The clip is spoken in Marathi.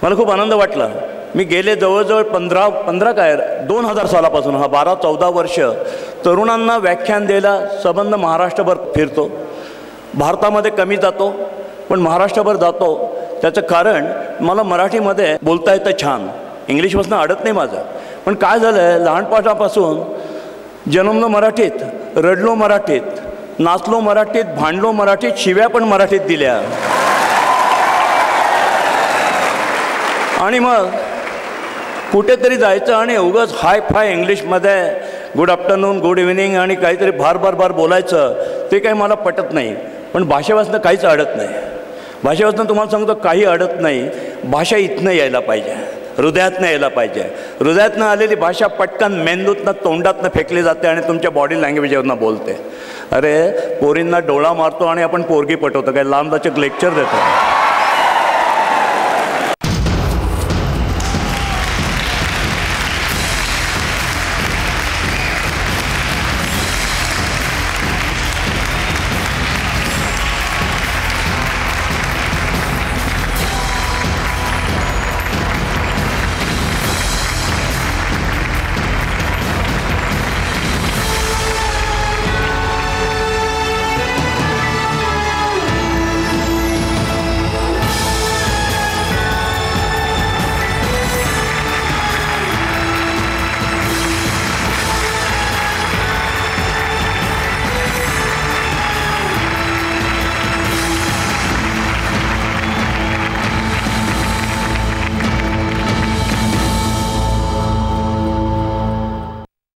मला खूप आनंद वाटला. मी गेले जवळजवळ 2000 सालापासून 12-14 वर्ष तरुणांना व्याख्यान द्यायला संबंध महाराष्ट्रभर फिरतो. भारतामध्ये कमी जातो पण महाराष्ट्रभर जातो. त्याचं कारण मला मराठीमध्ये बोलता येतं छान, इंग्लिशपासून अडत नाही माझं. पण काय झालं आहे, लहानपणापासून जन्मलो मराठीत, रडलो मराठीत, नाचलो मराठीत, भांडलो मराठीत, शिव्या पण मराठीत दिल्या. आणि मग कुठेतरी जायचं आणि उगाच हाय फाय इंग्लिशमध्ये गुड आफ्टरनून, गुड इव्हिनिंग आणि काहीतरी भार बोलायचं, ते काही मला पटत नाही. पण भाषेपासून काहीच अडत नाही. भाषेपासून तुम्हाला सांगतो काही अडत नाही. भाषा इथनं यायला पाहिजे, हृदयातनं यायला पाहिजे. हृदयातनं आलेली भाषा पटकन मेंदूतनं तोंडातनं फेकली जाते आणि तुमच्या बॉडी लँग्वेजवरनं बोलते. अरे पोरींना डोळा मारतो आणि आपण पोरगी पटवतो, काय लांबलचक लेक्चर देतो.